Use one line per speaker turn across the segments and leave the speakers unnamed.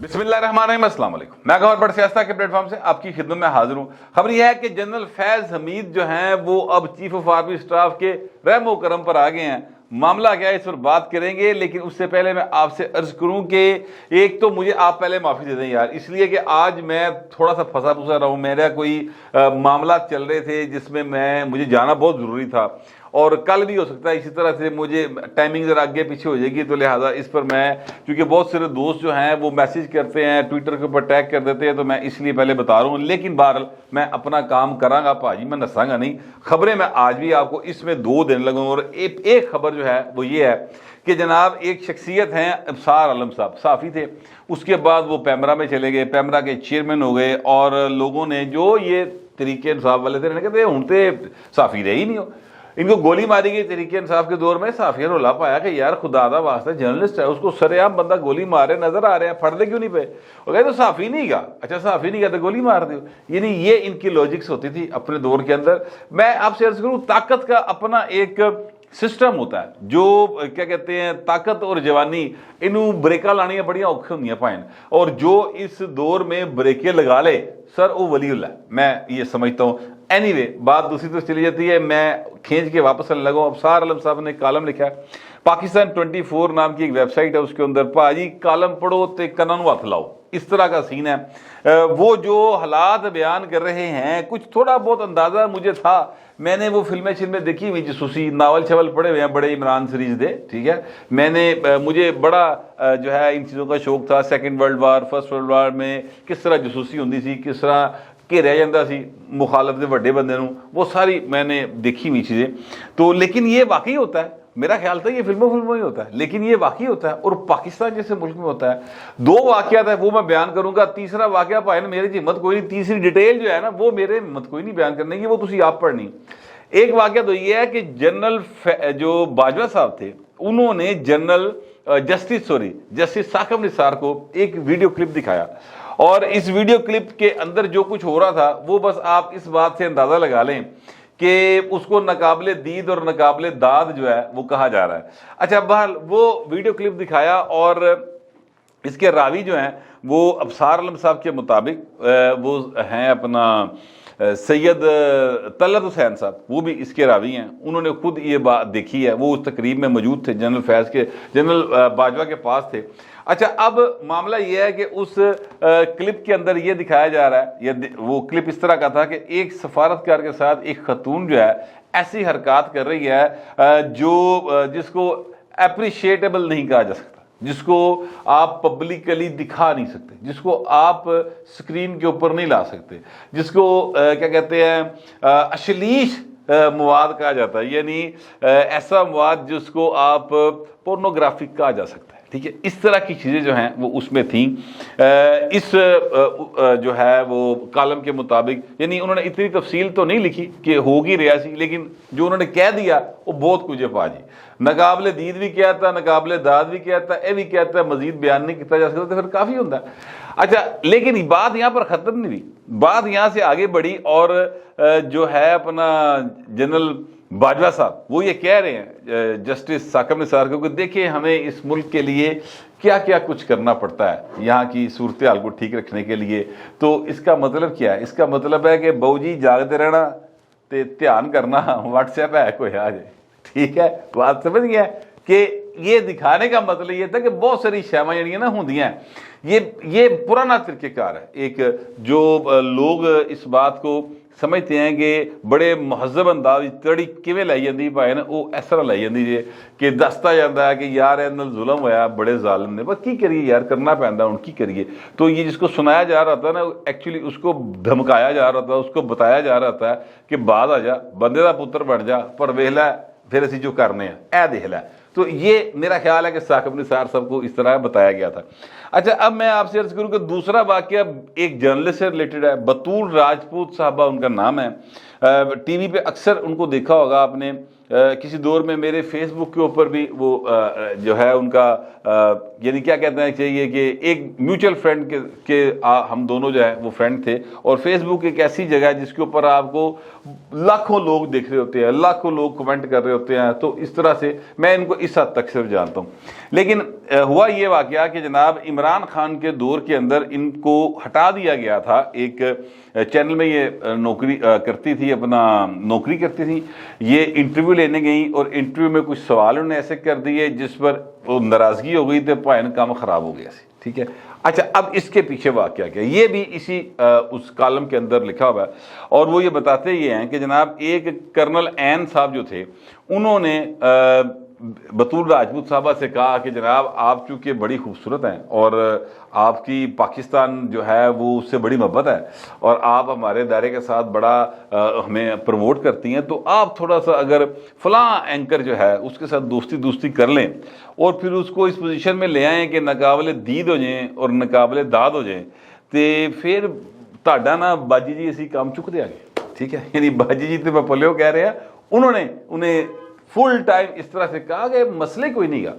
بسم اللہ الرحمن الرحیم، السلام علیکم۔ میں گوہر بٹ سیاستہ کے پلیٹ فارم سے آپ کی خدمت میں حاضر ہوں۔ خبر یہ ہے کہ جنرل فیض حمید جو ہیں وہ اب چیف آف آرمی اسٹاف کے رحم و کرم پر آ گئے ہیں۔ معاملہ کیا ہے اس پر بات کریں گے، لیکن اس سے پہلے میں آپ سے عرض کروں کہ ایک تو مجھے آپ پہلے معافی دے دیں یار، اس لیے کہ آج میں تھوڑا سا پھنسا رہا ہوں۔ میرا کوئی معاملات چل رہے تھے جس میں مجھے جانا بہت ضروری تھا، اور کل بھی ہو سکتا ہے اسی طرح سے مجھے ٹائمنگ ذرا آگے پیچھے ہو جائے گی، تو لہٰذا اس پر میں کیونکہ بہت سارے دوست جو ہیں وہ میسیج کرتے ہیں، ٹویٹر کے اوپر ٹیگ کر دیتے ہیں، تو میں اس لیے پہلے بتا رہا ہوں۔ لیکن بہرحال میں اپنا کام کراں گا پاجی، میں نساں گا نہیں۔ خبریں میں آج بھی آپ کو اس میں 2 دن لگوں، اور ایک خبر جو ہے وہ یہ ہے کہ جناب ایک شخصیت ہیں ابصار عالم صاحب، صحافی تھے، اس کے بعد وہ پیمرا میں چلے گئے، پیمرا کے چیئرمین ہو گئے، اور لوگوں نے جو یہ تحریک انصاف والے تھے انہوں نے کہتے ہیں ہونتے صحافی رہے ہی نہیں ہو، ان کو گولی ماری گئی تحریک انصاف کے دور میں۔ صحافی نے رولا پایا کہ یار خدا دا واسطہ جرنلسٹ ہے، اس کو سر عام بندہ گولی مارے نظر آ رہے ہیں، پھڑ دے کیوں نہیں پہ؟ وہ کہتے صحافی نہیں گا، اچھا صحافی نہیں گا تو گولی مار دو۔ یعنی یہ ان کی لاجکس ہوتی تھی اپنے دور کے اندر۔ میں آپ سے عرض کروں، طاقت کا اپنا ایک سسٹم ہوتا ہے، جو کیا کہتے ہیں طاقت اور جوانی انہوں بریکاں لانیاں بڑیاں اوکھے ہوندیاں پائیں، اور جو اس دور میں بریکیں لگا لے سر وہ ولی اللہ، میں یہ سمجھتا ہوں۔ اینی وے بات دوسری طرف چلی جاتی ہے، میں کھینچ کے واپس آنے لگا ہوں۔ ابصار عالم صاحب نے کالم لکھا ہے، پاکستان 24 نام کی ایک ویب سائٹ ہے، اس کے اندر پاجی کالم پڑھو تے کنن ہاتھ لاؤ، اس طرح کا سین ہے۔ وہ جو حالات بیان کر رہے ہیں، کچھ تھوڑا بہت اندازہ مجھے تھا، میں نے وہ فلمیں دیکھی ہوئی، جاسوسی ناول چاول پڑھے ہوئے ہیں بڑے عمران سیریز دے، ٹھیک ہے۔ مجھے بڑا جو ہے ان چیزوں کا شوق تھا، second world war, first world war میں کس طرح جاسوسی ہوندی سی، کس طرح گھیریا جاتا سی مخالف دے وڈے بندے نوں، وہ ساری میں نے دیکھی ہوئی چیزیں۔ تو لیکن یہ واقعی ہوتا ہے، میرا خیال تھا یہ فلموں ہی ہوتا ہے، لیکن یہ واقعی ہوتا ہے، اور پاکستان جیسے ملک میں ہوتا ہے۔ 2 واقعات ہیں وہ میں بیان کروں گا، تیسرا واقعہ پائے نا میری ہمت کوئی نہیں، تیسری ڈیٹیل جو ہے نا وہ میرے ہمت کوئی نہیں بیان کرنے کی، وہ تسی آپ پڑھنی۔ ایک واقعہ تو یہ ہے کہ جنرل جو باجوہ صاحب تھے انہوں نے جسٹس ثاقب نثار کو ایک ویڈیو کلپ دکھایا، اور اس ویڈیو کلپ کے اندر جو کچھ ہو رہا تھا وہ بس آپ اس بات سے اندازہ لگا لیں کہ اس کو ناقابل دید اور ناقابل داد جو ہے وہ کہا جا رہا ہے۔ اچھا بہرحال وہ ویڈیو کلپ دکھایا، اور اس کے راوی جو ہیں وہ ابصار عالم صاحب کے مطابق وہ ہیں اپنا سید طلعت حسین صاحب، وہ بھی اس کے راوی ہیں، انہوں نے خود یہ بات دیکھی ہے، وہ اس تقریب میں موجود تھے، جنرل باجوہ کے پاس تھے۔ اچھا اب معاملہ یہ ہے کہ اس کلپ کے اندر یہ دکھایا جا رہا ہے، وہ کلپ اس طرح کا تھا کہ ایک سفارتکار کے ساتھ ایک خاتون جو ہے ایسی حرکات کر رہی ہے جس کو اپریشیٹیبل نہیں کہا جا سکتا، جس کو آپ پبلکلی دکھا نہیں سکتے، جس کو آپ سکرین کے اوپر نہیں لا سکتے، جس کو کیا کہتے ہیں اشلیش مواد کہا جاتا ہے، یعنی ایسا مواد جس کو آپ پورنوگرافک کہا جا سکتا ہے، ٹھیک ہے۔ اس طرح کی چیزیں جو ہیں وہ اس میں تھیں۔ اس جو ہے وہ کالم کے مطابق، یعنی انہوں نے اتنی تفصیل تو نہیں لکھی کہ ہوگی ریاسی، لیکن جو انہوں نے کہہ دیا وہ بہت کچھ ہے پاجی، ناقابل دید بھی کیا تھا، ناقابل داد بھی کیا تھا، یہ بھی کہتا ہے مزید بیان نہیں کیا جا سکتا، تو پھر کافی ہوتا ہے۔ اچھا لیکن بات یہاں پر ختم نہیں ہوئی، بات یہاں سے آگے بڑھی، اور جو ہے اپنا جنرل باجوہ صاحب وہ یہ کہہ رہے ہیں جسٹس ثاقب نثار کو کہ دیکھیں ہمیں اس ملک کے لیے کیا کیا کچھ کرنا پڑتا ہے یہاں کی صورتحال کو ٹھیک رکھنے کے لیے۔ تو اس کا مطلب کیا ہے؟ اس کا مطلب ہے کہ بہو جی جاگتے رہنا تے دھیان کرنا، واٹس ایپ ہے کوئی آ جائے، ٹھیک ہے۔ بات سمجھ گیا کہ یہ دکھانے کا مطلب یہ تھا کہ بہت ساری شیواں جڑیاں نا ہوندیاں ہیں، یہ پرانا طریقہ کار ہے، ایک جو لوگ اس بات کو سمجھتے ہیں کہ بڑے مہذب انداز تڑی کیویں لائی جاندی پائے نا، وہ اس طرح لائی جاندی جی کہ دستا جاتا ہے کہ یار اے نال ظلم ہویا، بڑے ظالم نے، بس کی کریے یار، کرنا پیندا ہن کی کریے۔ تو یہ جس کو سنایا جا رہا تھا نا، ایکچولی اس کو دھمکایا جا رہا تھا، اس کو بتایا جا رہا تھا کہ بعد آ جا، بندے دا پتر بن جا، پر ویکھ لے پھر اسی جو کرنے ہیں اے دیکھ لے۔ تو یہ میرا خیال ہے کہ ثاقب نثار صاحب کو اس طرح بتایا گیا تھا۔ اچھا اب میں آپ سے عرض کروں کہ دوسرا واقعہ ایک جرنلسٹ سے ریلیٹڈ ہے، بطول راجپوت صاحبہ ان کا نام ہے، ٹی وی پہ اکثر ان کو دیکھا ہوگا آپ نے، کسی دور میں میرے فیس بک کے اوپر بھی وہ جو ہے ان کا یعنی کیا کہتے ہیں چاہیے کہ ایک میوچل فرینڈ کے ہم دونوں جو ہے وہ فرینڈ تھے، اور فیس بک ایک ایسی جگہ ہے جس کے اوپر آپ کو لاکھوں لوگ دیکھ رہے ہوتے ہیں، لاکھوں لوگ کمنٹ کر رہے ہوتے ہیں، تو اس طرح سے میں ان کو اس حد تک صرف جانتا ہوں۔ لیکن ہوا یہ واقعہ کہ جناب عمران خان کے دور کے اندر ان کو ہٹا دیا گیا تھا، ایک چینل میں یہ نوکری کرتی تھی، اپنا نوکری کرتی تھی، یہ انٹرویو لینے گئیں اور انٹرویو میں کچھ سوال انہوں نے ایسے کر دیے جس پر وہ ناراضگی ہو گئی، تو پائن کام خراب ہو گیا سی، ٹھیک ہے۔ اچھا، اب اس کے پیچھے واقعہ کیا، یہ بھی اسی اس کالم کے اندر لکھا ہوا ہے، اور وہ یہ بتاتے یہ ہیں کہ جناب ایک کرنل این صاحب جو تھے، انہوں نے بطول راجپوت صاحبہ سے کہا کہ جناب آپ چونکہ بڑی خوبصورت ہیں اور آپ کی پاکستان جو ہے وہ اس سے بڑی محبت ہے، اور آپ ہمارے دائرے کے ساتھ بڑا ہمیں پروموٹ کرتی ہیں، تو آپ تھوڑا سا اگر فلاں اینکر جو ہے اس کے ساتھ دوستی کر لیں اور پھر اس کو اس پوزیشن میں لے آئیں کہ ناقابل دید ہو جائیں اور ناقابل داد ہو جائیں، تو پھر تہاڈا نا باجی جی اسی کام چک دیا گیا، ٹھیک ہے۔ یعنی باجی جی تو پپلیو کہہ رہے ہیں، انہوں نے انہیں فل ٹائم اس طرح سے کہا کہ مسئلے کوئی نہیں گا،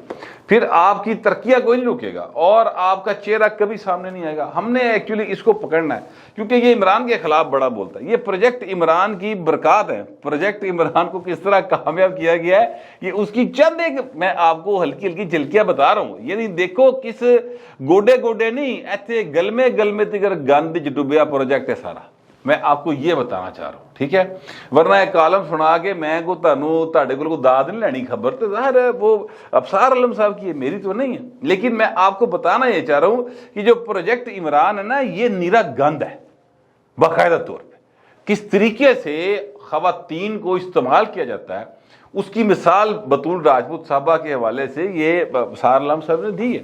پھر آپ کی ترقیاں کوئی نہیں رکے گا اور آپ کا چہرہ کبھی سامنے نہیں آئے گا۔ ہم نے ایکچولی اس کو پکڑنا ہے کیونکہ یہ عمران کے خلاف بڑا بولتا ہے، یہ پروجیکٹ عمران کی برکات ہے، پروجیکٹ عمران کو کس طرح کامیاب کیا گیا ہے، یہ اس کی چند ایک میں آپ کو ہلکی ہلکی جھلکیاں بتا رہا ہوں۔ یعنی دیکھو کس گوڈے نہیں ایتھے گلمے تگر گند وچ ڈبیا پروجیکٹ ہے سارا، میں آپ کو یہ بتانا چاہ رہا ہوں، ٹھیک ہے۔ ورنہ ایک کالم سنا کے میں کو تہاڈے کول کوئی داد نہیں لینی خبر، تو ظاہر ہے وہ ابصار عالم صاحب کی ہے، میری تو نہیں ہے، لیکن میں آپ کو بتانا یہ چاہ رہا ہوں کہ جو پروجیکٹ عمران ہے نا، یہ نیرا گند ہے باقاعدہ طور پہ۔ کس طریقے سے خواتین کو استعمال کیا جاتا ہے اس کی مثال بطول راجپوت صاحبہ کے حوالے سے یہ ابصار عالم صاحب نے دی ہے۔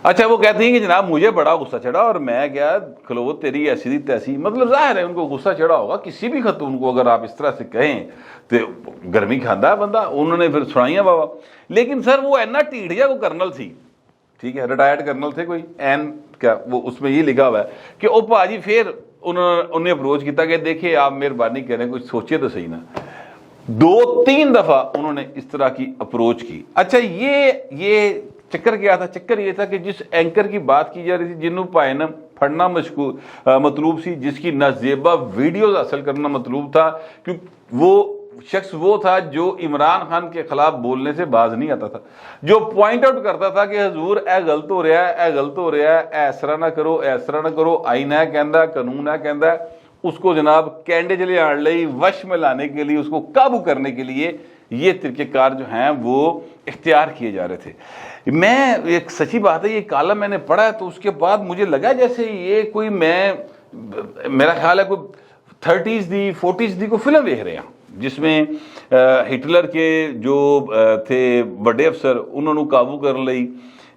اچھا، وہ کہتی ہیں کہ جناب مجھے بڑا غصہ چڑھا اور میں کیا کھلو تیری ایسی تیسی، مطلب ظاہر ہے ان کو غصہ چڑھا ہوگا، کسی بھی خاتون کو اگر آپ اس طرح سے کہیں تو گرمی کھاندہ ہے بندہ۔ انہوں نے پھر سنائیاں بابا، لیکن سر وہ اینا ٹیڑھیا کو کرنل تھی، ٹھیک ہے، ریٹائرڈ کرنل تھے کوئی این کیا، وہ اس میں یہ لکھا ہوا ہے کہ او پاجی پھر انہوں نے اپروچ کیا کہ دیکھیں آپ مہربانی کریں کچھ سوچے تو صحیح نا، 2-3 دفعہ انہوں نے اس طرح کی اپروچ کی۔ اچھا، یہ چکر کیا تھا؟ چکر یہ تھا کہ جس اینکر کی بات کی جا رہی تھی، جنہوں پائن پھڑنا مطلوب سی، جس کی نازیبہ ویڈیوز حاصل کرنا مطلوب تھا، کیونکہ وہ شخص وہ تھا جو عمران خان کے خلاف بولنے سے باز نہیں آتا تھا، جو پوائنٹ آؤٹ کرتا تھا کہ حضور اے غلط ہو رہا ہے، اے غلط ہو رہا ہے، اے اس طرح نہ کرو، اے اس طرح نہ کرو، آئین ہے کہندا ہے، قانون ہے کہندا ہے۔ اس کو جناب کینڈے چلے آن لئی وش میں لانے کے لیے، اس کو قابو کرنے کے لیے یہ طریقہ کار جو ہیں وہ اختیار کیے جا رہے تھے۔ میں ایک سچی بات ہے، یہ کالم میں نے پڑھا ہے تو اس کے بعد مجھے لگا جیسے یہ کوئی میرا خیال ہے کوئی 30s دی 40s دی کو فلم دیکھ رہے ہیں، جس میں ہٹلر کے جو تھے بڑے افسر انہوں نے قابو کر لئی،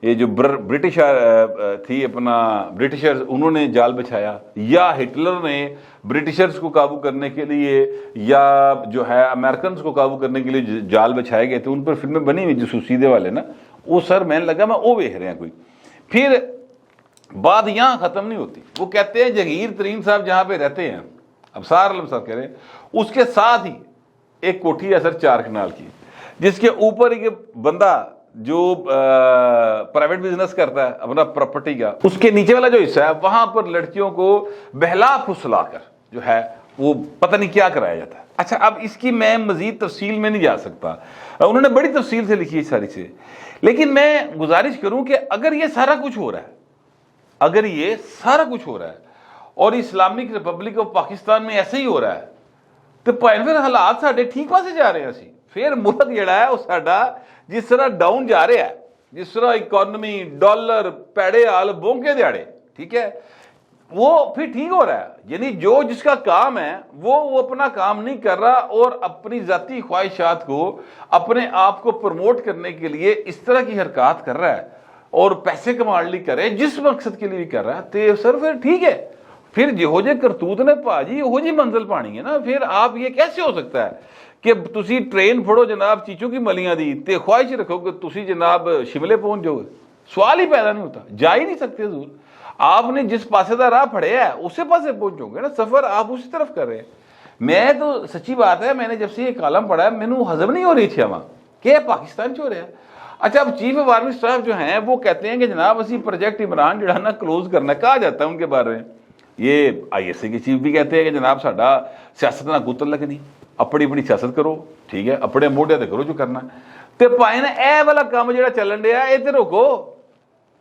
یہ جو برٹش تھی اپنا برٹشرز انہوں نے جال بچھایا، یا ہٹلر نے برٹشرز کو قابو کرنے کے لیے یا جو ہے امریکنز کو قابو کرنے کے لیے جال بچھائے گئے تھے، ان پر فلمیں بنی ہوئی جاسوسی دے والے نا، وہ سر میں لگا میں وہ دیکھ رہے ہیں کوئی۔ پھر بات یہاں ختم نہیں ہوتی، وہ کہتے ہیں جہانگیر ترین صاحب جہاں پہ رہتے ہیں، ابصار عالم صاحب کہہ رہے ہیں، اس کے ساتھ ہی ایک کوٹھی ہے سر 4 کنال کی، جس کے اوپر ایک بندہ جو پرائیویٹ بزنس کرتا ہے اپنا پراپرٹی کا، اس کے نیچے والا جو حصہ ہے وہاں پر لڑکیوں کو بہلا پھسلا کر جو ہے وہ پتہ نہیں کیا کرایا جاتا ہے۔ اچھا، اب اس کی میں مزید تفصیل میں نہیں جا سکتا، انہوں نے بڑی تفصیل سے لکھی ہے ساری چیزیں، لیکن میں گزارش کروں کہ اگر یہ سارا کچھ ہو رہا ہے اور اسلامک ریپبلک آف پاکستان میں ایسے ہی ہو رہا ہے، تو پھر حالات ساڈے ٹھیک پاسے جا رہے ہیں، اسی پھر ملک جڑا ہے وہ ساڈا جس طرح ڈاؤن جا رہا ہے، جس طرح اکانومی ڈالر پیڑے حال بونکے دیاڑے، ٹھیک ہے، وہ پھر ٹھیک ہو رہا ہے۔ یعنی جو جس کا کام ہے وہ اپنا کام نہیں کر رہا اور اپنی ذاتی خواہشات کو اپنے آپ کو پروموٹ کرنے کے لیے اس طرح کی حرکات کر رہا ہے اور پیسے کمانے لیے کر رہا ہے، جس مقصد کے لیے بھی کر رہا ہے، تو سر پھر ٹھیک ہے۔ پھر جہو جے کرتوت نے پاجی وہ جی منزل پانی ہے نا، پھر آپ یہ کیسے ہو سکتا ہے کہ تسی ٹرین پھڑو جناب چیچو کی ملیاں دی تے خواہش رکھو کہ تسی جناب شملے پہنچ جاؤ گے، سوال ہی پیدا نہیں ہوتا، جا ہی نہیں سکتے حضور۔ آپ نے جس پاسے دا راہ پھڑے ہے اسی پاسے پہنچو گے نا، سفر آپ اسی طرف کر رہے ہیں۔ میں تو سچی بات ہے, میں نے جب سے یہ کالم پڑھا ہے مینو ہضم نہیں ہو رہی تھی ہمیں کہ پاکستان چ ہو رہا ہے. اچھا, اب چیف آف آرمی اسٹاف جو ہیں وہ کہتے ہیں کہ جناب اسی پروجیکٹ عمران جو ہے نا کلوز کرنا, کہا جاتا ہے ان کے بارے میں. یہ آئی ایس اے کے چیف بھی کہتے ہیں کہ جناب ساڈا سیاست نہ کوئی تعلق نہیں, اپنی اپنی سیاست کرو, ٹھیک ہے, اپنے موڈے تے کرو جو کرنا. تے پائے نا اے والا کام جہاں چلن ڈیا اے تے روکو.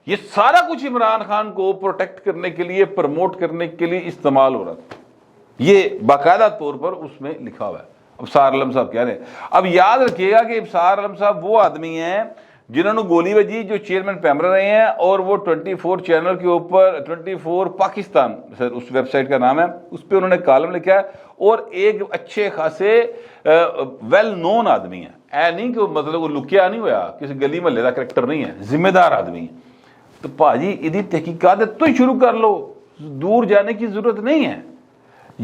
یہ سارا کچھ عمران خان کو پروٹیکٹ کرنے کے لیے, پروموٹ کرنے کے لیے استعمال ہو رہا تھا. یہ باقاعدہ طور پر اس میں لکھا ہوا ہے. ابصار عالم صاحب کہہ رہے ہیں. اب یاد رکھیے گا کہ ابصار عالم صاحب وہ آدمی ہیں جنہوں نے گولی بجی, جو چیئرمین پیمرا رہے ہیں, اور وہ 24 چینل کے اوپر 24 پاکستان سر اس ویب سائٹ کا نام ہے, اس پہ انہوں نے کالم لکھا ہے, اور ایک اچھے خاصے ویل نون آدمی ہیں. اے نہیں کہ مطلب وہ لکیا نہیں ہوا, کسی گلی محلے کا کریکٹر نہیں ہے, ذمہ دار آدمی ہے. تو پاجی ادھی تحقیقات تو ہی شروع کر لو, دور جانے کی ضرورت نہیں ہے,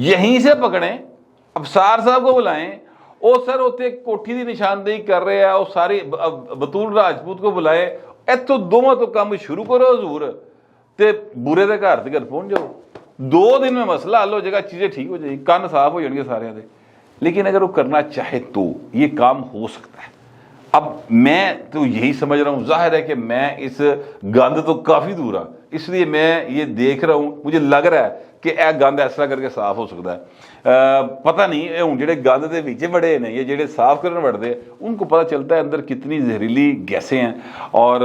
یہیں سے پکڑیں. ابصار صاحب کو بلائیں, او سر ہوتے کوٹھی دی نشاندہی کر رہے ہیں, اور ساری بطول راجپوت کو بلائے, ایتھوں دوواں تو کام شروع کرو حضور, تے برے دے گھر تے گھر پہنچ جاؤ. 2 دن میں مسئلہ حل ہو جائے گا, چیزیں ٹھیک ہو جائیں گی, کان صاف ہو جائیں گے سارے دے. لیکن اگر وہ کرنا چاہے تو یہ کام ہو سکتا ہے. اب میں تو یہی سمجھ رہا ہوں, ظاہر ہے کہ میں اس گند تو کافی دور ہوں, اس لیے میں یہ دیکھ رہا ہوں, مجھے لگ رہا ہے کہ اے گند اس طرح کر کے صاف ہو سکتا ہے. پتہ نہیں ہوں جڑے گند دے وچ بڑے نے, یہ جڑے صاف کرنے وڑتے ان کو پتہ چلتا ہے اندر کتنی زہریلی گیسیں ہیں, اور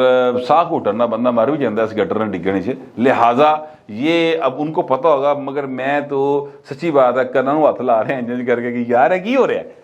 ساہ گھٹنا بندہ مر بھی جاتا ہے اس گٹر میں ڈگنے سے. لہٰذا یہ اب ان کو پتہ ہوگا, مگر میں تو سچی بات ہے کناں نوں ہاتھ لا رہے ہیں جنج کر کے کہ یار ہے کی ہو رہا ہے,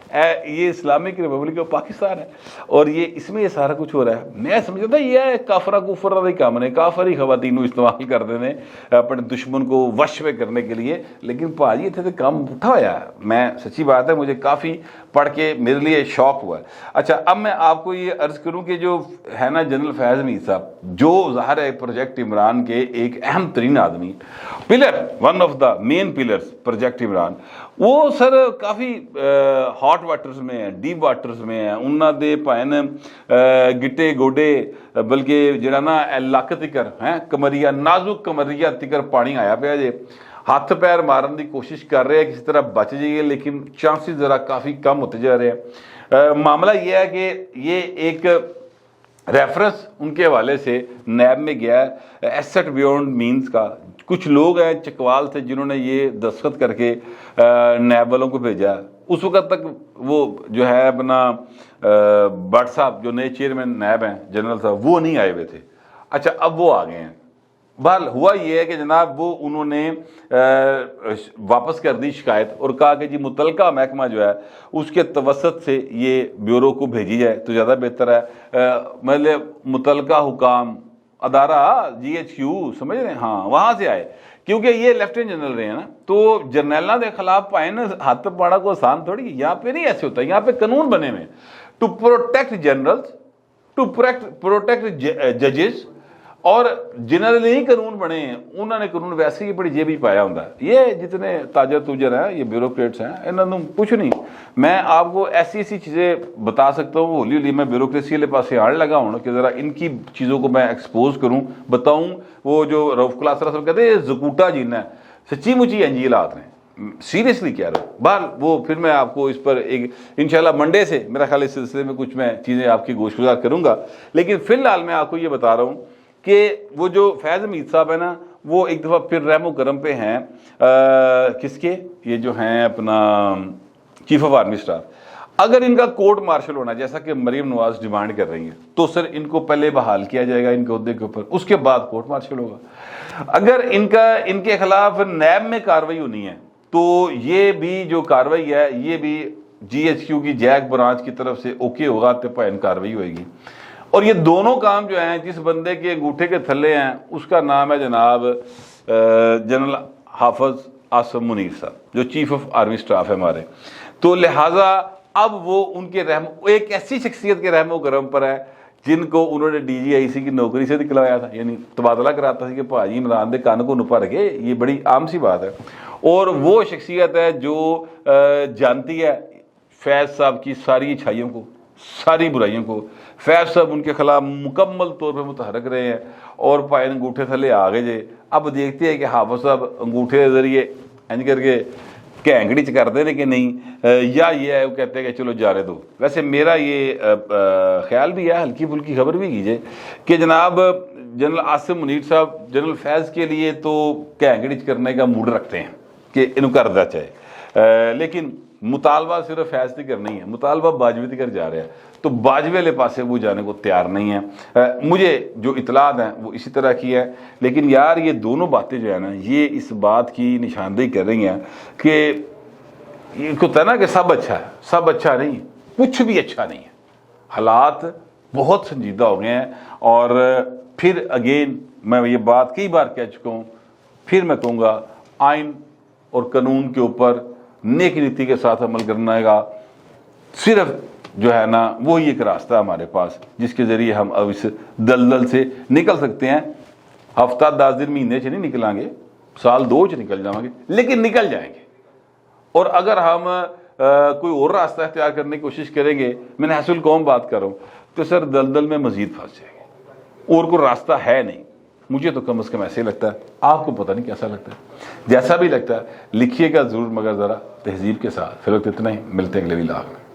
یہ اسلامک ریپبلک آف پاکستان ہے اور یہ اس میں یہ سارا کچھ ہو رہا ہے. میں سمجھتا تھا یہ کافرہ کفر کا کام نے, کافر ہی خواتین کو استعمال کرتے ہیں اپنے دشمن کو وش میں کرنے کے لیے. لیکن بھاجی اتنے تو کام اٹھا ہوا ہے. میں سچی بات ہے مجھے کافی پڑھ کے میرے لیے شوق ہوا ہے. اچھا, اب میں آپ کو یہ عرض کروں کہ جو ہے نا جنرل فیض حمید صاحب, جو ظاہر ہے پروجیکٹ عمران کے ایک اہم ترین آدمی, pillar, one of the main pillars project Imran, وہ سر کافی ہاٹ واٹرز میں ہیں, ڈیپ واٹرز میں ہیں. انہاں دے پائن گٹے گوڈے بلکہ جڑا نا لک تکر ہیں کمریا, نازک کمریا تکر پانی آیا پیا جے. ہاتھ پیر مارن دی کوشش کر رہے ہیں کسی طرح بچ جائیے, لیکن چانسز ذرا کافی کم ہوتے جا رہے ہیں. معاملہ یہ ہے کہ یہ ایک ریفرنس ان کے حوالے سے نیب میں گیا ہے, ایسٹ بیونڈ مینز کا. کچھ لوگ ہیں چکوال سے جنہوں نے یہ دستخط کر کے نیب والوں کو بھیجا. اس وقت تک وہ جو ہے اپنا بٹ صاحب جو نئے چیئرمین نیب ہیں جنرل صاحب, وہ نہیں آئے ہوئے تھے. اچھا, اب وہ آ گئے ہیں. بہرحال ہوا یہ ہے کہ جناب وہ انہوں نے واپس کر دی شکایت اور کہا کہ جی متعلقہ محکمہ جو ہے اس کے توسط سے یہ بیورو کو بھیجی جائے تو زیادہ بہتر ہے. مطلب متعلقہ حکام ادارہ جی ایچ کیو سمجھ رہے ہیں, ہاں وہاں سے آئے, کیونکہ یہ لیفٹیننٹ جنرل رہے ہیں نا, تو جرنیلاں دے خلاف پائن ہاتھ پاڑا کو آسان تھوڑی. یہاں پہ نہیں ایسے ہوتا, یہاں پہ قانون بنے ہوئے to protect generals, to protect ججز, اور جنرلی ہی قانون بنے ہیں. انہوں نے قانون ویسے ہی بڑی جیب ہی پایا ہوتا ہے. یہ جتنے تاجر توجر ہیں, یہ بیوروکریٹس ہیں, انہوں نے کچھ نہیں. میں آپ کو ایسی ایسی چیزیں بتا سکتا ہوں, ہولی ہولی میں بیوروکریسی والے پاسے آنے لگا ہوں کہ ذرا ان کی چیزوں کو میں ایکسپوز کروں, بتاؤں. وہ جو رؤف کلاسرا صاحب کہتے ہیں زکوٹا جینا ہے, سچی مچی انجی حالات ہیں, سیریسلی کہہ رہا ہوں. بہرحال وہ پھر میں آپ کو اس پر ایک انشاءاللہ منڈے سے میرا خیال اس سلسلے میں کچھ میں چیزیں آپ کی گوش گزار کروں گا. لیکن فی الحال میں آپ کو یہ بتا رہا ہوں کہ وہ جو فیض حمید صاحب ہے نا, وہ ایک دفعہ پھر رحم و کرم پہ ہیں کس کے, یہ جو ہیں اپنا چیف آف آرمی اسٹاف. اگر ان کا کورٹ مارشل ہونا جیسا کہ مریم نواز ڈیمانڈ کر رہی ہیں, تو سر ان کو پہلے بحال کیا جائے گا ان کے عہدے کے اوپر, اس کے بعد کورٹ مارشل ہوگا. اگر ان کے خلاف نیب میں کارروائی ہونی ہے تو یہ بھی جو کارروائی ہے یہ بھی جی ایچ کیو کی جیک برانچ کی طرف سے اوکے ہوگا تو پائن کارروائی ہوئے گی. اور یہ دونوں کام جو ہیں, جس بندے کے انگوٹھے کے تھلے ہیں اس کا نام ہے جناب جنرل حافظ عاصم منیر صاحب, جو چیف آف آرمی اسٹاف ہے ہمارے. تو لہٰذا اب وہ ان کے ایک ایسی شخصیت کے رحم و کرم پر ہے جن کو انہوں نے ڈی جی آئی سی کی نوکری سے نکلوایا تھا, یعنی تبادلہ کراتا تھا کہ بھائی عمران دے کان کو نپڑ کے, یہ بڑی عام سی بات ہے. اور وہ شخصیت ہے جو جانتی ہے فیض صاحب کی ساری اچھائیوں کو, ساری برائیوں کو. فیض صاحب ان کے خلاف مکمل طور پہ متحرک رہے ہیں اور پائے انگوٹھے تھلے آ گئے جے. اب دیکھتے ہیں کہ حافظ صاحب انگوٹھے کے ذریعے انج کر کے گھینگڑی کر دے کہ نہیں، یا یہ ہے وہ کہتے ہیں کہ چلو جارے دو۔ ویسے میرا یہ خیال بھی ہے، ہلکی پھلکی خبر بھی کیجئے کہ جناب جنرل عاصم منیر صاحب جنرل فیض کے لیے تو گھینگڑی کرنے کا موڈ رکھتے ہیں کہ انہوں کر دا چاہے، لیکن مطالبہ صرف فیض تھی کرنی ہے، مطالبہ باجوی تھی کر جا رہے ہیں، تو باجوے لے پاسے وہ جانے کو تیار نہیں ہے۔ مجھے جو اطلاعات ہیں وہ اسی طرح کی ہے، لیکن یار یہ دونوں باتیں جو ہے نا یہ اس بات کی نشاندہی کر رہی ہیں کہ یہ ہوتا ہے نا کہ سب اچھا ہے، سب اچھا نہیں، کچھ بھی اچھا نہیں ہے، حالات بہت سنجیدہ ہو گئے ہیں۔ اور پھر اگین میں یہ بات کئی بار کہہ چکا ہوں، پھر میں کہوں گا آئین اور قانون کے اوپر نیک نیتی کے ساتھ عمل کرنا گا، صرف جو ہے نا وہی ایک راستہ ہمارے پاس جس کے ذریعے ہم اب اس دلدل سے نکل سکتے ہیں۔ ہفتہ 10 دن مہینے سے نہیں نکلیں گے، سال 2 سے نکل جائیں گے، لیکن نکل جائیں گے۔ اور اگر ہم کوئی اور راستہ اختیار کرنے کی کوشش کریں گے، میں نے حاصل قوم بات کر رہا ہوں، تو سر دلدل میں مزید پھنس جائیں گے، اور کوئی راستہ ہے نہیں۔ مجھے تو کم از کم ایسے ہی لگتا ہے، آپ کو پتہ نہیں کیسا لگتا ہے، جیسا بھی لگتا ہے لکھیے گا ضرور، مگر ذرا تہذیب کے ساتھ۔ فی الوقت اتنا ہی، ملتے ہیں اگلے ولاگ میں۔